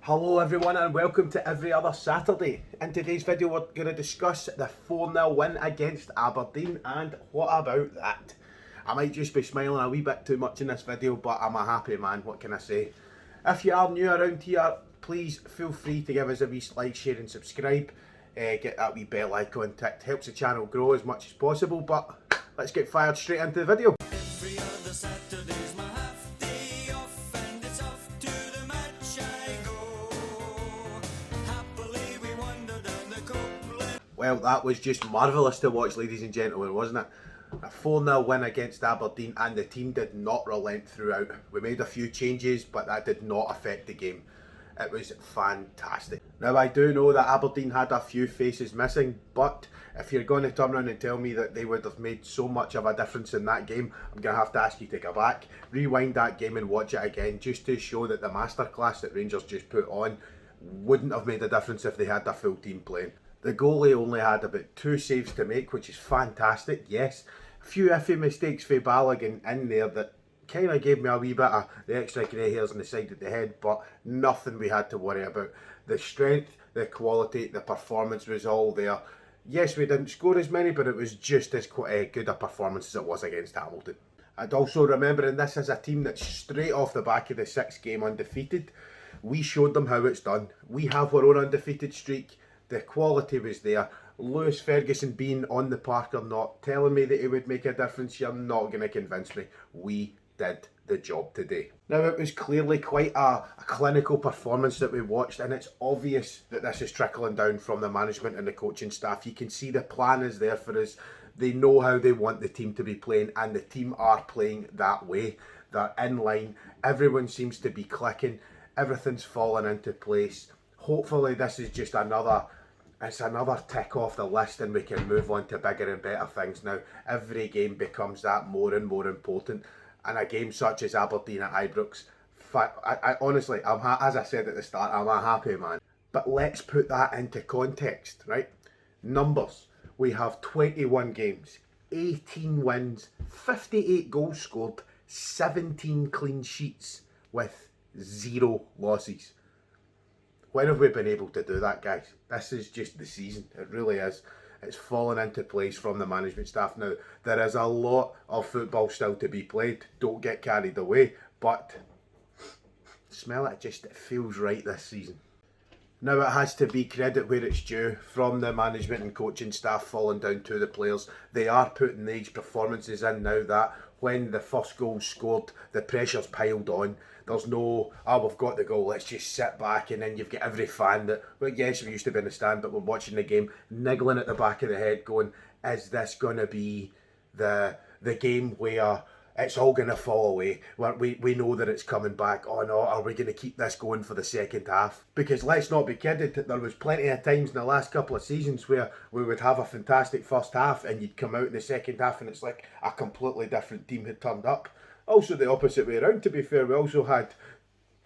Hello everyone and welcome to Every Other Saturday. In today's video we're going to discuss the 4-0 win against Aberdeen, and what about that? I might just be smiling a wee bit too much in this video, but I'm a happy man, what can I say? If you are new around here, please feel free to give us a wee like, share and subscribe. Get that wee bell icon ticked, helps the channel grow as much as possible, but let's get fired straight into the video. Every other Saturday's my half day off, and it's off to the match I go. Happily we wander down the Copeland. Well, that was just marvellous to watch, ladies and gentlemen, wasn't it? A 4-0 win against Aberdeen, and the team did not relent throughout. We made a few changes, but that did not affect the game. It was fantastic. Now, I do know that Aberdeen had a few faces missing, but if you're going to turn around and tell me that they would have made so much of a difference in that game, I'm going to have to ask you to go back, rewind that game and watch it again, just to show that the masterclass that Rangers just put on wouldn't have made a difference if they had their full team playing. The goalie only had about 2 saves to make, which is fantastic, yes. A few iffy mistakes for Balogun in there that kind of gave me a wee bit of the extra grey hairs on the side of the head, but nothing we had to worry about. The strength, the quality, the performance was all there. Yes, we didn't score as many, but it was just as good a performance as it was against Hamilton. And also remembering this as a team that's straight off the back of the 6th game undefeated, we showed them how it's done. We have our own undefeated streak. The quality was there. Lewis Ferguson being on the park or not, telling me that he would make a difference, you're not going to convince me. We did the job today. Now, it was clearly quite a clinical performance that we watched, and it's obvious that this is trickling down from the management and the coaching staff. You can see the plan is there for us. They know how they want the team to be playing, and the team are playing that way. They're in line. Everyone seems to be clicking. Everything's fallen into place. Hopefully this is just another tick off the list, and we can move on to bigger and better things now. Every game becomes that more and more important, and a game such as Aberdeen at Ibrox, honestly, as I said at the start, I'm a happy man. But let's put that into context, right? Numbers. We have 21 games, 18 wins, 58 goals scored, 17 clean sheets with 0 losses. When have we been able to do that, guys? This is just the season. It really is. It's fallen into place from the management staff. Now, there is a lot of football still to be played. Don't get carried away. But, smell it, it feels right this season. Now, it has to be credit where it's due from the management and coaching staff falling down to the players. They are putting these performances in now that when the first goal's scored, the pressure's piled on. There's no, we've got the goal, let's just sit back, and then you've got every fan that, well, yes, we used to be in the stand, but we're watching the game, niggling at the back of the head, going, is this going to be the game where it's all going to fall away? We know that it's coming back. Oh no, are we going to keep this going for the second half? Because let's not be kidded, there was plenty of times in the last couple of seasons where we would have a fantastic first half and you'd come out in the second half and it's like a completely different team had turned up. Also the opposite way around, to be fair, we also had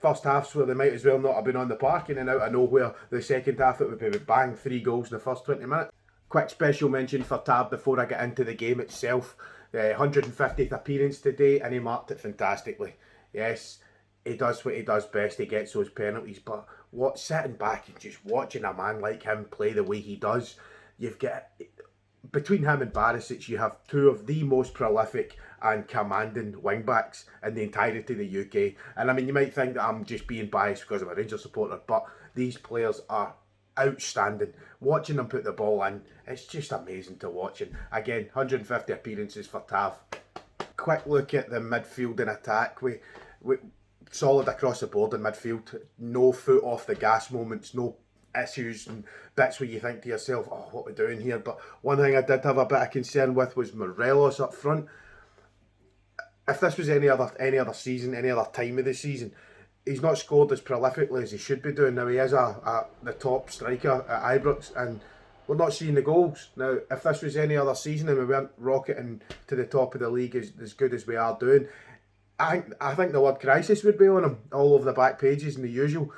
first halves where they might as well not have been on the park, and then out of nowhere the second half it would be bang, 3 goals in the first 20 minutes. Quick special mention for Tab before I get into the game itself. 150th appearance today, and he marked it fantastically. Yes, he does what he does best, he gets those penalties, but sitting back and just watching a man like him play the way he does, you've got, between him and Barisic, you have 2 of the most prolific and commanding wing-backs in the entirety of the UK. And I mean, you might think that I'm just being biased because I'm a Rangers supporter, but these players are outstanding. Watching them put the ball in, it's just amazing to watch. And again, 150 appearances for Tav. Quick look at the midfield and attack. We solid across the board in midfield. No foot off the gas moments, no issues and bits where you think to yourself, oh, what are we doing here? But one thing I did have a bit of concern with was Morelos up front. If this was any other season, any other time of the season, he's not scored as prolifically as he should be doing. Now, he is the top striker at Ibrox, and we're not seeing the goals. Now, if this was any other season and we weren't rocketing to the top of the league as good as we are doing, I think the word crisis would be on him all over the back pages and the usual.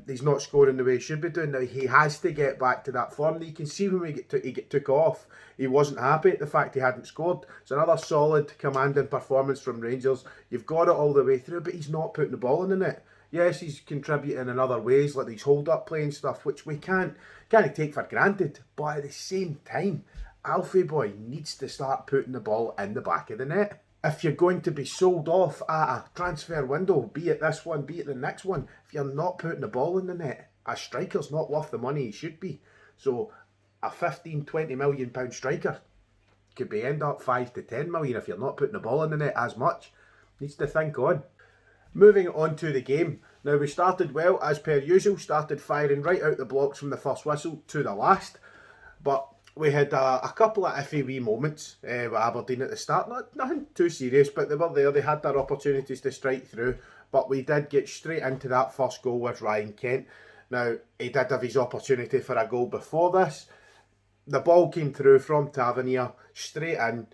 He's not scoring the way he should be doing. Now, he has to get back to that form. You can see when he took off, he wasn't happy at the fact he hadn't scored. It's another solid, commanding performance from Rangers. You've got it all the way through, but he's not putting the ball in the net. Yes, he's contributing in other ways, like these hold-up play and stuff, which we can't take for granted. But at the same time, Alfie boy needs to start putting the ball in the back of the net. If you're going to be sold off at a transfer window, be it this one, be it the next one, if you're not putting the ball in the net, a striker's not worth the money he should be. So a 15, 20 million pound striker could be end up 5 to 10 million if you're not putting the ball in the net as much. Needs to think on. Moving on to the game. Now we started well as per usual, started firing right out the blocks from the first whistle to the last. But we had a couple of iffy wee moments with Aberdeen at the start. Nothing too serious, but they were there. They had their opportunities to strike through. But we did get straight into that first goal with Ryan Kent. Now, he did have his opportunity for a goal before this. The ball came through from Tavernier, straight in,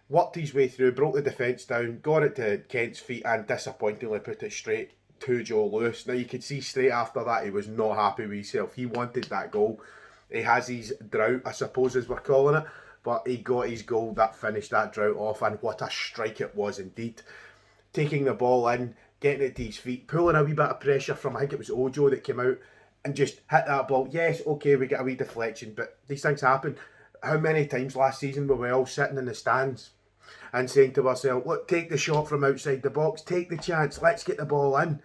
worked his way through, broke the defence down, got it to Kent's feet and disappointingly put it straight to Joe Lewis. Now you could see straight after that he was not happy with himself. He wanted that goal. He has his drought, I suppose as we're calling it, but he got his goal that finished that drought off, and what a strike it was indeed. Taking the ball in, getting it to his feet, pulling a wee bit of pressure from, I think it was Ojo that came out, and just hit that ball. Yes, okay, we get a wee deflection, but these things happen. How many times last season were we all sitting in the stands and saying to ourselves, look, take the shot from outside the box, take the chance, let's get the ball in.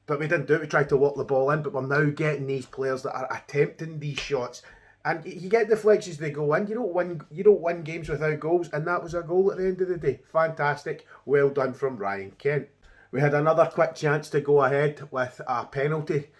But we didn't do it, we tried to walk the ball in, but we're now getting these players that are attempting these shots. And you get deflections, they go in. You don't win games without goals, and that was a goal at the end of the day. Fantastic, well done from Ryan Kent. We had another quick chance to go ahead with a penalty.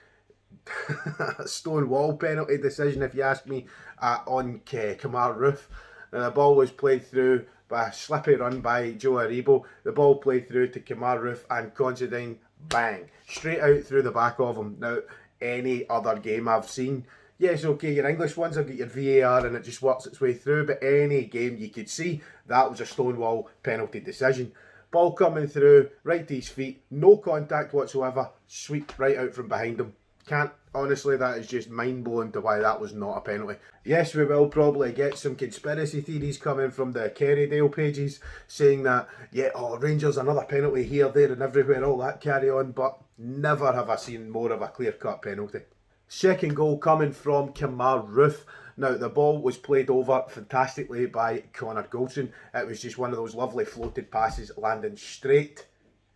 Stone wall penalty decision, if you ask me, on Kamar Roof. The ball was played through by a slippy run by Joe Aribo. The ball played through to Kamar Roof, and Considine, bang, straight out through the back of him. Now, any other game I've seen, yes, okay, your English ones have got your VAR and it just works its way through, but any game you could see, that was a Stonewall penalty decision. Ball coming through, right to his feet, no contact whatsoever, sweep right out from behind him. Can't, honestly, that is just mind-blowing to why that was not a penalty. Yes, we will probably get some conspiracy theories coming from the Kerrydale pages saying that, yeah, oh, Rangers, another penalty here, there and everywhere, all that carry on, but never have I seen more of a clear-cut penalty. Second goal coming from Kamar Roof. Now, the ball was played over fantastically by Connor Goldson. It was just one of those lovely floated passes landing straight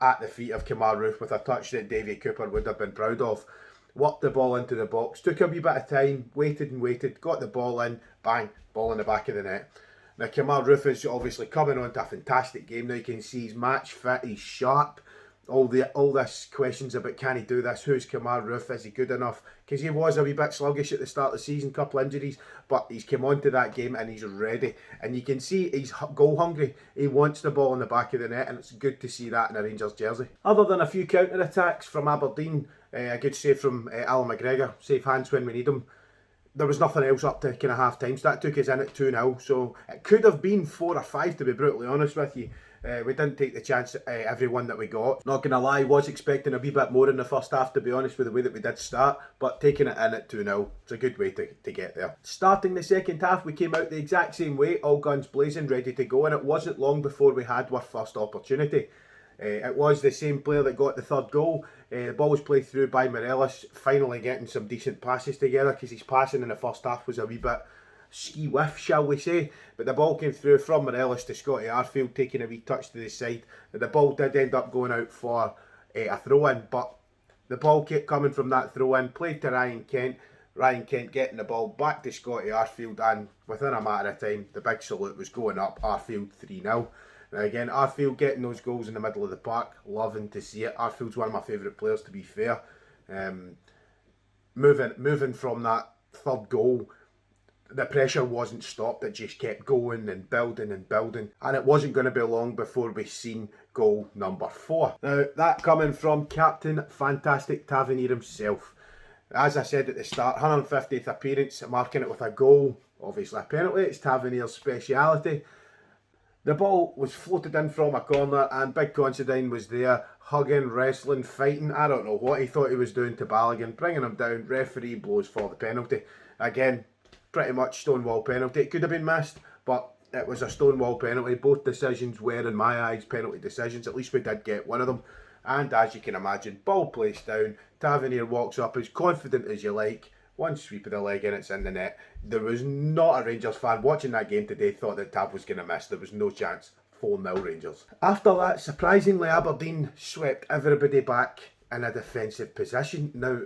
at the feet of Kamar Roof with a touch that Davy Cooper would have been proud of. Worked the ball into the box, took a wee bit of time, waited and waited, got the ball in, bang, ball in the back of the net. Now, Kamar Roof is obviously coming on to a fantastic game. Now you can see he's match fit, he's sharp. All this questions about can he do this, who's Kamar Roof, is he good enough? Because he was a wee bit sluggish at the start of the season, couple injuries, but he's come on to that game and he's ready. And you can see he's goal hungry. He wants the ball in the back of the net, and it's good to see that in a Rangers jersey. Other than a few counter-attacks from Aberdeen, a good save from Alan McGregor, safe hands when we need him. There was nothing else up to kind of half time, so that took us in at 2-0. So it could have been 4 or 5, to be brutally honest with you. We didn't take the chance at every one that we got. Not going to lie, was expecting a wee bit more in the first half, to be honest, with the way that we did start. But taking it in at 2-0, it's a good way to get there. Starting the second half, we came out the exact same way, all guns blazing, ready to go. And it wasn't long before we had our first opportunity. It was the same player that got the third goal. The ball was played through by Morelos, finally getting some decent passes together, because his passing in the first half was a wee bit ski-whiff, shall we say. But the ball came through from Morelos to Scotty Arfield, taking a wee touch to the side. The ball did end up going out for a throw-in, but the ball kept coming from that throw-in, played to Ryan Kent. Ryan Kent getting the ball back to Scotty Arfield, and within a matter of time, the big salute was going up. Arfield 3-0. Now again, Arfield getting those goals in the middle of the park, loving to see it. Arfield's one of my favourite players, to be fair. Moving from that third goal, the pressure wasn't stopped, it just kept going and building, and it wasn't going to be long before we seen goal number 4. Now, that coming from Captain Fantastic Tavernier himself. As I said at the start, 150th appearance, marking it with a goal, obviously a penalty, it's Tavernier's speciality. The ball was floated in from a corner, and Big Considine was there, hugging, wrestling, fighting. I don't know what he thought he was doing to Balogun, bringing him down. Referee blows for the penalty. Again, pretty much Stonewall penalty. It could have been missed, but it was a Stonewall penalty. Both decisions were, in my eyes, penalty decisions. At least we did get one of them. And as you can imagine, ball placed down, Tavernier walks up as confident as you like, one sweep of the leg and it's in the net. There was not a Rangers fan watching that game today thought that Tav was going to miss. There was no chance. 4-0 Rangers. After that, surprisingly, Aberdeen swept everybody back in a defensive position. Now,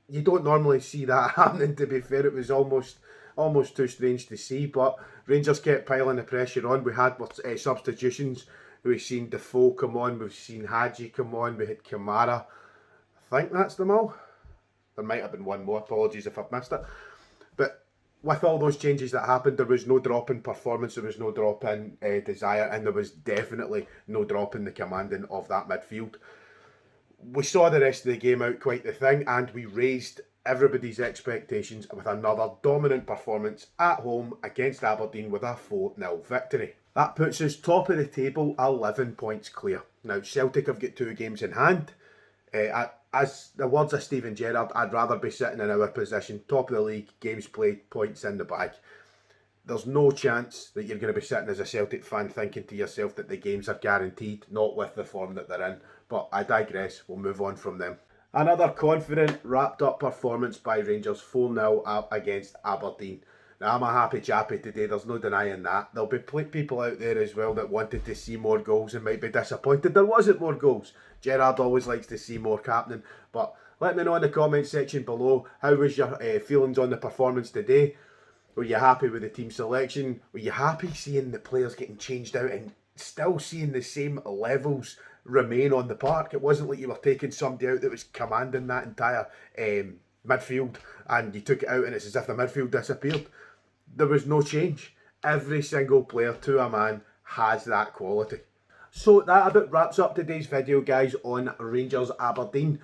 you don't normally see that happening, to be fair. It was almost too strange to see, but Rangers kept piling the pressure on. We had substitutions. We've seen Defoe come on, we've seen Hadji come on, we had Kamara. I think that's them all. There might have been one more, apologies if I've missed it. But with all those changes that happened, there was no drop in performance, there was no drop in desire, and there was definitely no drop in the commanding of that midfield. We saw the rest of the game out quite the thing, and we raised everybody's expectations with another dominant performance at home against Aberdeen with a 4-0 victory. That puts us top of the table, 11 points clear. Now, Celtic have got 2 games in hand. As the words of Steven Gerrard, I'd rather be sitting in our position, top of the league, games played, points in the bag. There's no chance that you're going to be sitting as a Celtic fan thinking to yourself that the games are guaranteed, not with the form that they're in. But I digress, we'll move on from them. Another confident, wrapped-up performance by Rangers, 4-0 up against Aberdeen. Now, I'm a happy chappy today, there's no denying that. There'll be people out there as well that wanted to see more goals and might be disappointed there wasn't more goals. Gerrard always likes to see more happening, but let me know in the comment section below, how was your feelings on the performance today? Were you happy with the team selection? Were you happy seeing the players getting changed out and still seeing the same levels remain on the park? It wasn't like you were taking somebody out that was commanding that entire midfield and you took it out and it's as if the midfield disappeared. There was no change. Every single player to a man has that quality. So that about wraps up today's video, guys, on Rangers Aberdeen.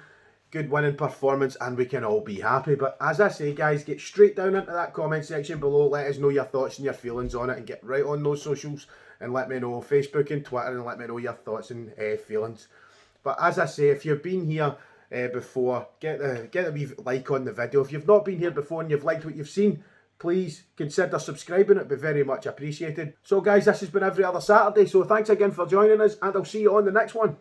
Good winning performance and we can all be happy. But as I say, guys, get straight down into that comment section below. Let us know your thoughts and your feelings on it and get right on those socials and let me know, Facebook and Twitter, and let me know your thoughts and feelings. But as I say, if you've been here before, get a wee like on the video. If you've not been here before and you've liked what you've seen, please consider subscribing, it'd be very much appreciated. So guys, this has been every other Saturday, so thanks again for joining us and I'll see you on the next one.